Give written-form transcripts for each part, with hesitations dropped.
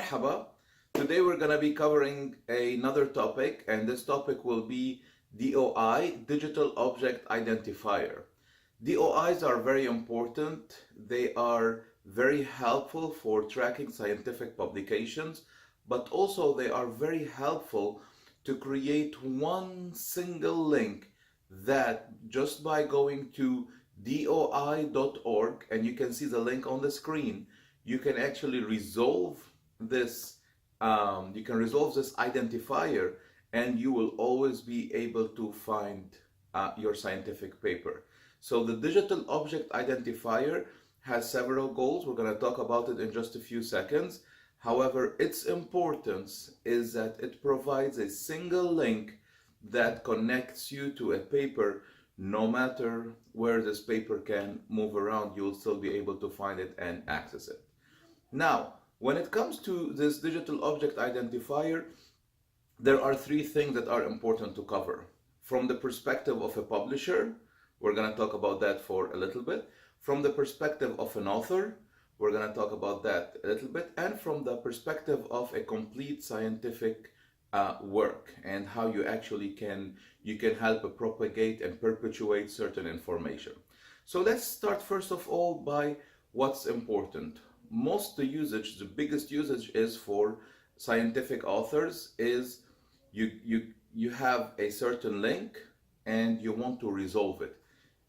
Marhaba. Today we're going to be covering another topic, and this topic will be DOI, Digital Object Identifier. DOIs are very important. They are very helpful for tracking scientific publications, but also they are very helpful to create one single link that just by going to doi.org, and you can see the link on the screen, you can actually resolve this identifier, and you will always be able to find your scientific paper. So the digital object identifier has several goals. We're going to talk about it in just a few seconds. However, its importance is that it provides a single link that connects you to a paper. No matter where this paper can move around, you'll still be able to find it and access it. Now, when it comes to this digital object identifier, there are three things that are important to cover. From the perspective of a publisher, we're going to talk about that for a little bit. From the perspective of an author, we're going to talk about that a little bit. And from the perspective of a complete scientific work and how you actually can help propagate and perpetuate certain information. So let's start first of all by what's important. The biggest usage is for scientific authors is you have a certain link and you want to resolve it.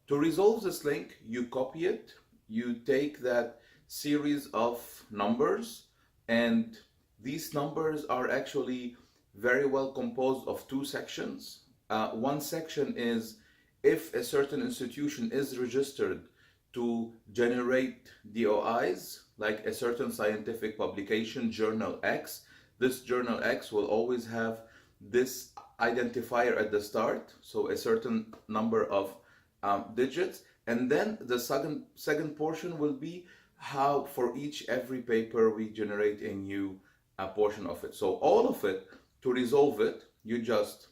To resolve this link, you copy it, you take that series of numbers, and these numbers are actually very well composed of two sections. One section is if a certain institution is registered to generate DOIs, like a certain scientific publication, Journal X. This Journal X will always have this identifier at the start, so a certain number of digits, and then the second portion will be how for every paper we generate a new portion of it. So all of it, to resolve it, you just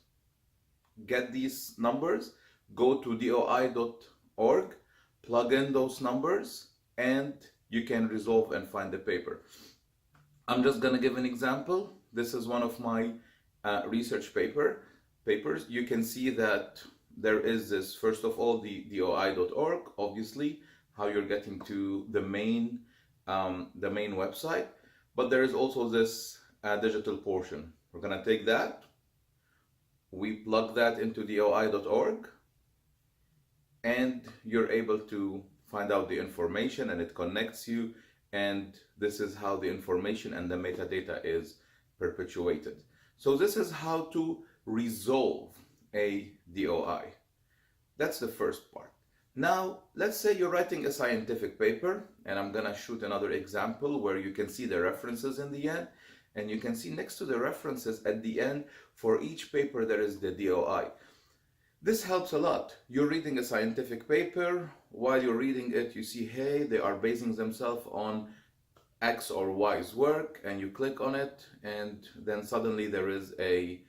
get these numbers, go to doi.org, plug in those numbers, and you can resolve and find the paper. I'm just going to give an example. This is one of my research papers. You can see that there is this, first of all, the doi.org, obviously, how you're getting to the main website, but there is also this digital portion. We're going to take that, we plug that into doi.org, and you're able to find out the information, and it connects you, and this is how the information and the metadata is perpetuated. So this is how to resolve a DOI. That's the first part. Now, let's say you're writing a scientific paper, and I'm gonna shoot another example where you can see the references in the end, and you can see next to the references at the end, for each paper there is the DOI. This helps a lot. You're reading a scientific paper. While you're reading it, you see, hey, they are basing themselves on X or Y's work, and you click on it, and then suddenly there is a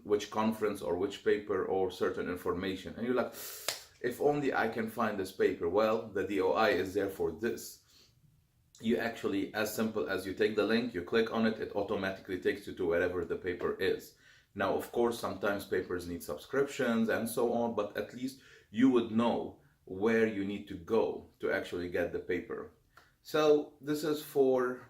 which conference or which paper or certain information, and you're like, if only I can find this paper. Well, the DOI is there for this. You actually, as simple as you take the link, you click on it, it automatically takes you to wherever the paper is. Now, of course, sometimes papers need subscriptions and so on, but at least you would know where you need to go to actually get the paper. So this is for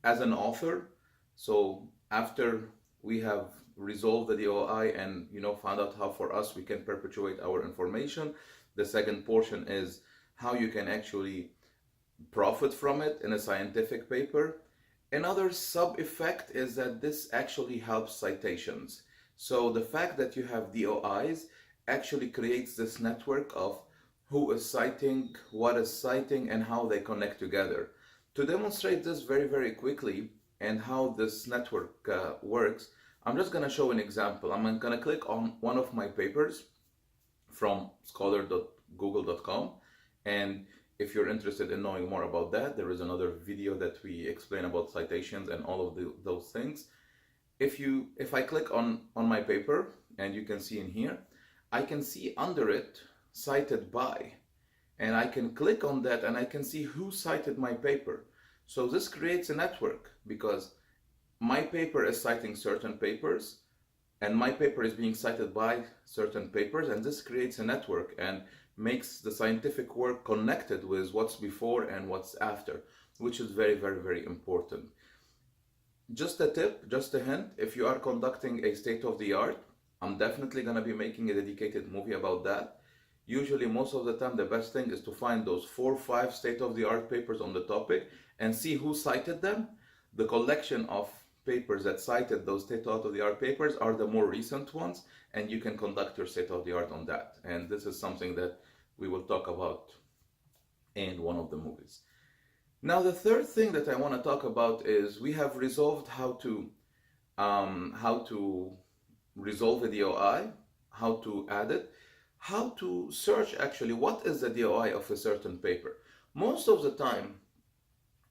as an author. So after we have resolved the DOI and found out how for us we can perpetuate our information, the second portion is how you can actually profit from it in a scientific paper. Another sub-effect is that this actually helps citations. So the fact that you have DOIs actually creates this network of who is citing, what is citing, and how they connect together. To demonstrate this very, very quickly and how this network works, I'm just going to show an example. I'm going to click on one of my papers from scholar.google.com, and if you're interested in knowing more about that, there is another video that we explain about citations and all of those things. If I click on my paper, and you can see in here, I can see under it cited by, and I can click on that and I can see who cited my paper. So this creates a network because my paper is citing certain papers and my paper is being cited by certain papers, and this creates a network and makes the scientific work connected with what's before and what's after, which is very, very, very important. Just a tip, just a hint, if you are conducting a state of the art, I'm definitely going to be making a dedicated movie about that. Usually, most of the time, the best thing is to find those 4 or 5 state of the art papers on the topic and see who cited them. The collection of papers that cited those state of the art papers are the more recent ones, and you can conduct your state of the art on that. And this is something that we will talk about in one of the movies. Now, the third thing that I want to talk about is we have resolved how to resolve a DOI, how to add it, how to search actually what is the DOI of a certain paper. Most of the time,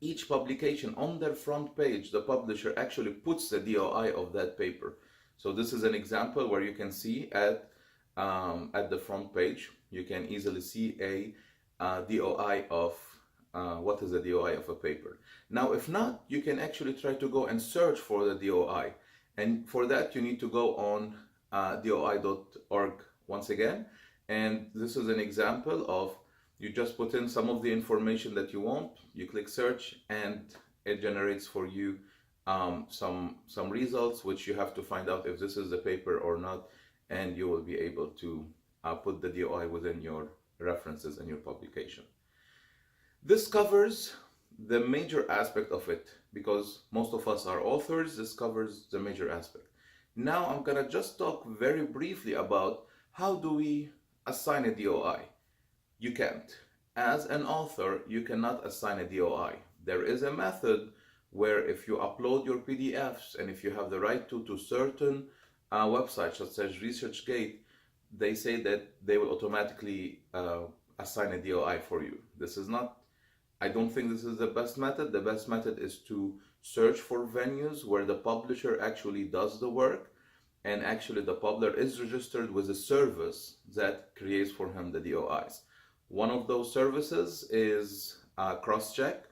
each publication on their front page, the publisher actually puts the DOI of that paper. So this is an example where you can see at the front page, you can easily see a DOI of what is the DOI of a paper. Now, if not, you can actually try to go and search for the DOI. And for that, you need to go on DOI.org once again. And this is an example of you just put in some of the information that you want, you click search, and it generates for you some results, which you have to find out if this is the paper or not, and you will be able to put the DOI within your references and your publication. This covers the major aspect of it, because most of us are authors. This covers the major aspect. Now I'm gonna just talk very briefly about how do we assign a DOI. You can't. As an author, you cannot assign a DOI. There is a method where if you upload your PDFs and if you have the right to certain websites such as ResearchGate, they say that they will automatically assign a DOI for you. This is not, I don't think this is the best method. The best method is to search for venues where the publisher actually does the work, and actually the publisher is registered with a service that creates for him the DOIs. One of those services is Crosscheck.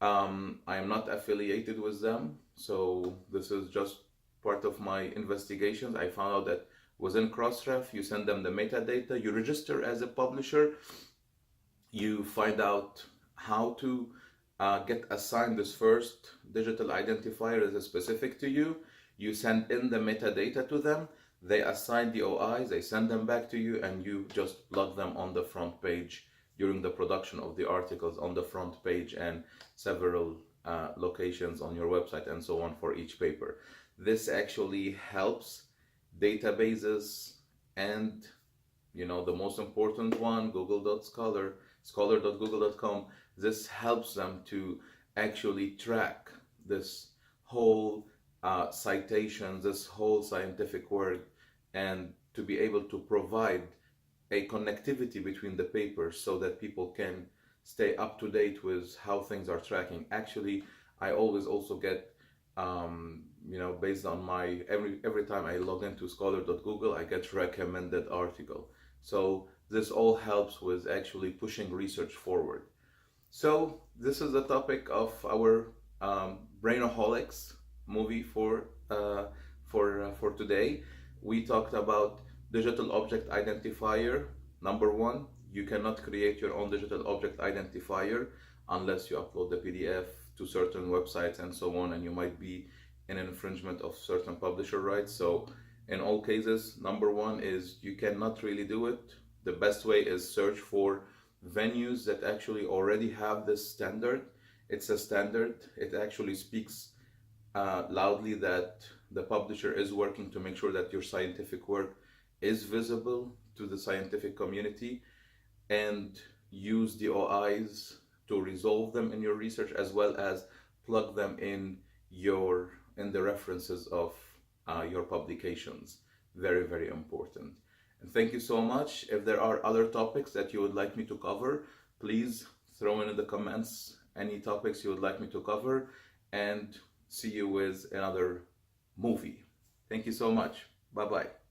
I am not affiliated with them, so this is just part of my investigations. I found out that within Crossref, you send them the metadata, you register as a publisher, you find out how to get assigned this first digital identifier that is specific to you. You send in the metadata to them, they assign the DOIs, they send them back to you, and you just plug them on the front page during the production of the articles on the front page and several locations on your website and so on for each paper. This actually helps databases and, you know, the most important one, Google.Scholar, scholar.google.com. This helps them to actually track this whole citations, this whole scientific work, and to be able to provide a connectivity between the papers so that people can stay up to date with how things are tracking. Actually, I always also get, you know, based on my, every time I log into scholar.google, I get recommended article. So this all helps with actually pushing research forward. So this is the topic of our Brainoholics movie for today. We talked about digital object identifier. Number one, you cannot create your own digital object identifier unless you upload the PDF to certain websites and so on, and you might be in infringement of certain publisher rights. So in all cases, number one is you cannot really do it. The best way is search for venues that actually already have this standard. It's a standard. It actually speaks loudly that the publisher is working to make sure that your scientific work is visible to the scientific community, and use DOIs to resolve them in your research, as well as plug them in the references of your publications. Very, very important. And thank you so much. If there are other topics that you would like me to cover, please throw in the comments any topics you would like me to cover, and see you with another movie. Thank you so much. Bye-bye.